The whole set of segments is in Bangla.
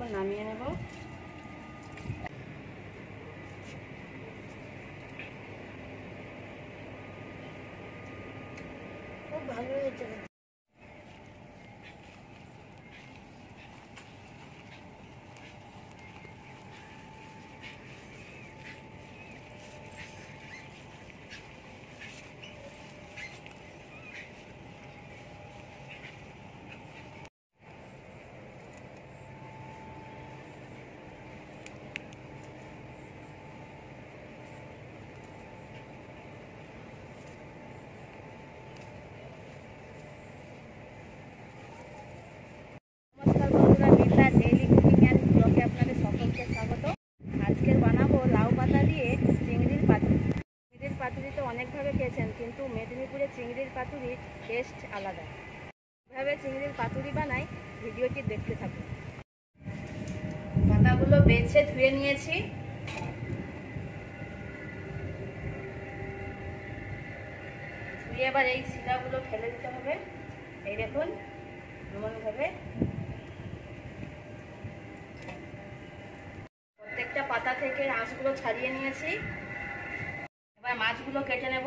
এখন নামিয়ে নেব। খুব ভালো হয়েছে। নমস্কার বন্ধুরা, মিতা ডেইলি কুকিং অ্যান্ড ব্লগে আপনাদের সকলকে স্বাগত। আজকের বানাবো লাউ পাতা দিয়ে চিংড়ির পাতুরি। চিংড়ির পাতুরি তো অনেকভাবে খেয়েছেন, কিন্তু মেদিনীপুরে চিংড়ির পাতুরির টেস্ট আলাদা। কীভাবে চিংড়ির পাতুরি বানাই ভিডিওটি দেখতে থাকুন। পাতাগুলো বেছে ধুয়ে নিয়েছি। ধুয়ে এবার এই শিরাগুলো ফেলে দিতে হবে। এই দেখুন এমনভাবে প্রত্যেকটা পাতা থেকে আঁশগুলো ছাড়িয়ে নিয়েছি। এবার মাছগুলো কেটে নেব।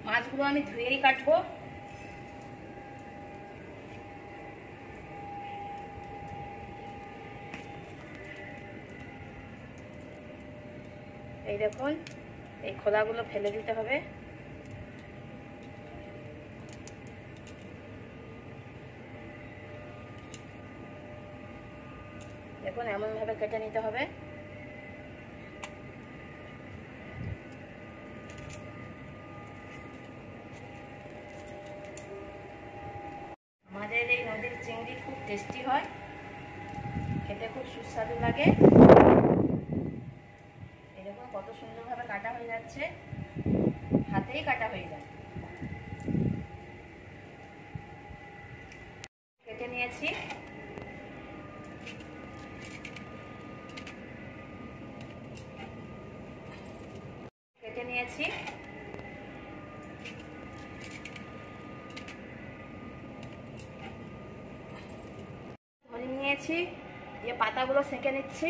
মাছগুলো আমি ধুয়েই কাটবো। এই দেখুন এই খোলাগুলো ফেলে দিতে হবে। দেখুন এমনভাবে কেটে নিতে হবে। আমাদের এই নদীর চিংড়ি খুব টেস্টি হয়, খেতে খুব সুস্বাদু লাগে। এই দেখুন কত সুন্দরভাবে কাটা হয়ে যাচ্ছে, হাতেই কাটা হয়ে যায়। কেটে নিয়েছি। কেটে নিয়েছি। ধরে নিয়েছি, দিয়ে পাতাগুলো সেঁকে নিচ্ছি।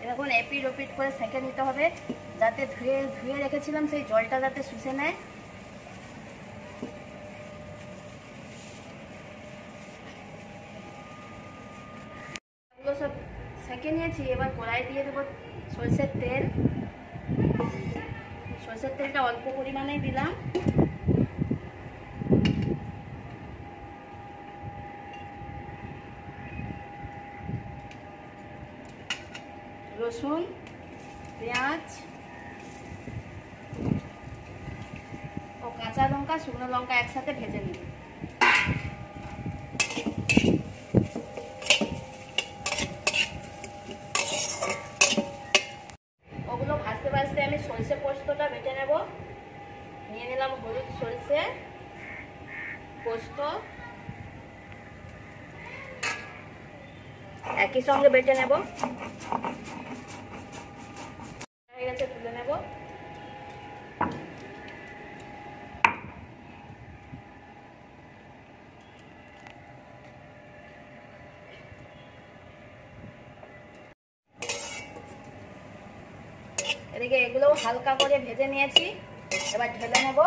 দেখুন এপিট ওপিট করে সেঁকে নিতে হবে, যাতে ধুয়ে ধুয়ে রেখেছিলাম সেই জলটা যাতে শুষে নেয়। এগুলো সব সেঁকে নিয়েছি। এবার কড়াই দিয়ে দেবো সরষের তেল। সরষের তেলটা অল্প পরিমাণেই দিলাম। রসুন, পেঁয়াজ ও কাঁচা লঙ্কা, শুকনো লঙ্কা একসাথে ভেজে নিই। ওগুলো ভাজতে ভাজতে আমি সরষে পোস্তটা বেটে নেব। নিয়ে নিলাম হলুদ, সরষে পোস্ত একই সঙ্গে বেটে নেব। হয়ে গেছে, তুলে নেব। এদিকে এগুলোও হালকা করে ভেজে নিয়েছি, এবার ঢেলে নেব।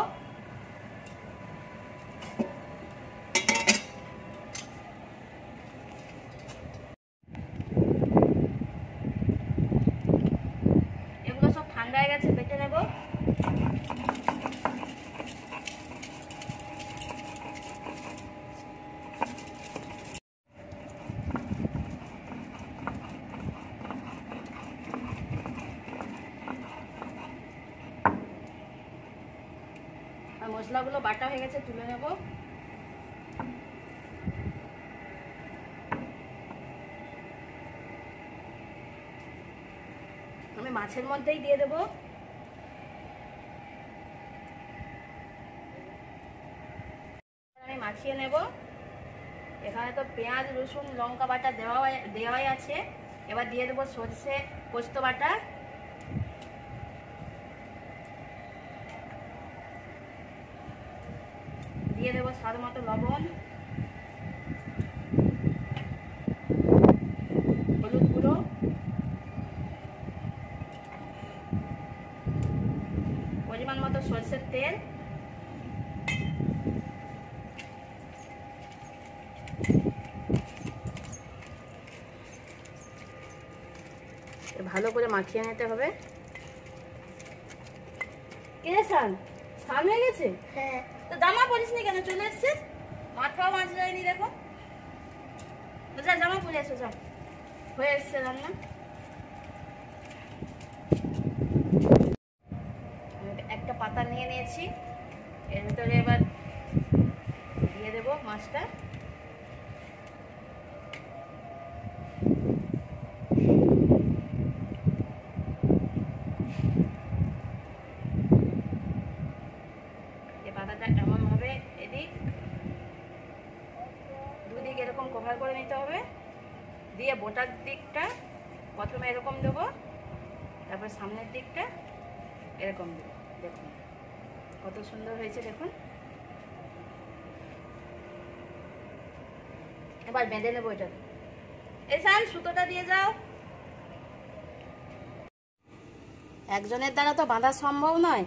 এগুলো সব ঠান্ডা হয়ে গেছে, বেটে নেব। আর মশলাগুলো বাটা হয়ে গেছে, তুলে নেব। আমি মাছের মধ্যেই দিয়ে দেব। আমি মাখিয়ে নেব। এখানে তো পেঁয়াজ, রসুন, লঙ্কা বাটা দেওয়াই আছে। এবার দিয়ে দেবো সরষে পোস্ত বাটা, দিয়ে দেবো স্বাদ মতো লবণ, হলুদ গুঁড়ো, পরিমাণ মতো সরষের তেল, ভালো করে মাখিয়ে নিতে হবে। স্নান হয়ে গেছে? হ্যাঁ। তো জামা পরিসনি কেন? চলে এসছে, মাথাও মাছ যায়নি দেখো। যা জামা পরে এসো, যাও, হয়ে এসছে রান্না। একটা পাতা নিয়ে নিয়েছি, এর ভিতরে এবার দিয়ে দেবো মাছটা। পাতাটা এমনভাবে এদিক দুদিক এরকম কভার করে নিতে হবে, দিয়ে বোটার দিকটা প্রথমে এরকম দেবো, তারপর সামনের দিকটা এরকম দেবো। দেখুন কত সুন্দর হয়েছে, দেখুন। এবার বেঁধে নেবো এটা। এই সান সুতোটা দিয়ে যাও। একজনের দ্বারা তো বাঁধা সম্ভব নয়,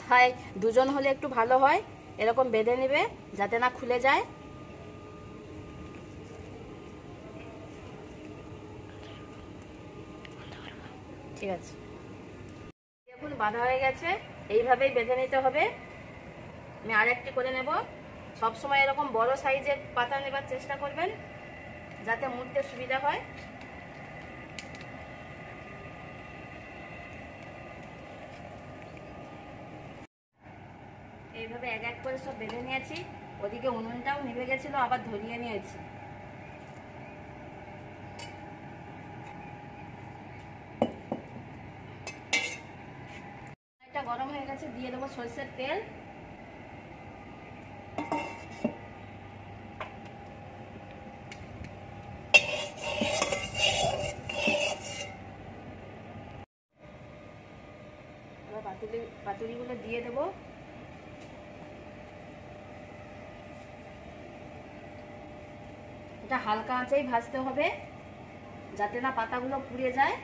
তাই দুজন হলে একটু ভালো হয়। এরকম বেঁধে নেবে যাতে না খুলে যায়। ঠিক আছে, দেখুন বাঁধা হয়ে গেছে। এইভাবেই বেঁধে নিতে হবে। আমি আরেকটি করে নেব। সবসময় এরকম বড় সাইজের পাতা নেবার চেষ্টা করবেন যাতে মুড়তে সুবিধা হয়। এইভাবে এক এক করে সব বেঁধে নিয়েছি। ওদিকে উনুনটাও নিভে গেছিল, আবার ধরিয়ে নিয়েছি। এটা গরম হয়ে গেছে, দিয়ে দেবো সরষের তেল। এবার পাতুরিগুলো দিয়ে দেবো। এটা হালকা আঁচেই ভাজতে হবে যাতে না পাতাগুলো পুড়ে যায়।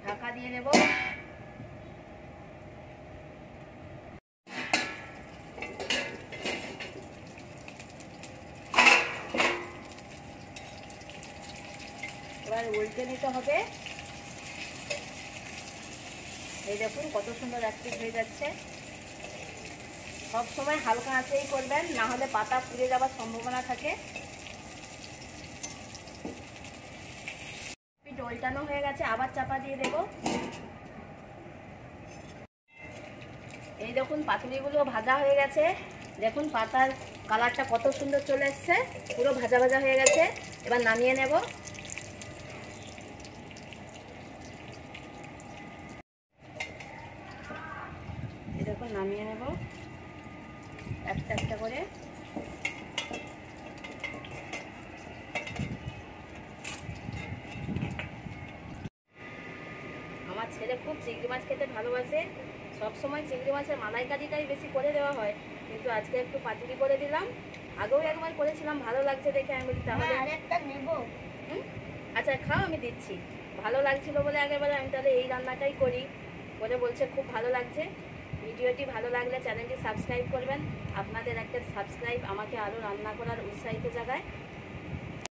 ঢাকা দিয়ে নেব। এবার উল্টে নিতে হবে। এই দেখুন কত সুন্দর অ্যাক্টিভ হয়ে যাচ্ছে। সব সময় হালকা আঁচেই করবেন, না হলে পাতা পুড়ে যাওয়ার সম্ভাবনা থাকে। উল্টানো হয়ে গেছে, আবার চাপা দিয়ে দেব। এই দেখুন পাতুরিগুলো ভাজা হয়ে গেছে। দেখুন পাতার কালারটা কত সুন্দর চলে এসছে, পুরো ভাজা ভাজা হয়ে গেছে। এবার নামিয়ে নেব। এই দেখুন নামিয়ে নেব একটা একটা করে। আমার ছেলে খুব চিংড়ি মাছ খেতে ভালোবাসে। সব সময় চিংড়ি মাছের মালাইকারিটাই বেশি করে দেওয়া হয়, কিন্তু আজকে একটু পাতুরি করে দিলাম। আগেও একবার করেছিলাম, ভালো লাগছে দেখে আমি বলি তাহলে আরেকটা নেব। আচ্ছা খাও, আমি দিচ্ছি। ভালো লাগছিল বলে আগেরবার আমি তাহলে এই রান্নাটাই করি বলে বলছে খুব ভালো লাগছে। ভিডিওটি ভালো লাগলে চ্যানেলটি সাবস্ক্রাইব করবেন। আপনাদের একটা সাবস্ক্রাইব আমাকে আরও রান্না করার উৎসাহিত জাগায়।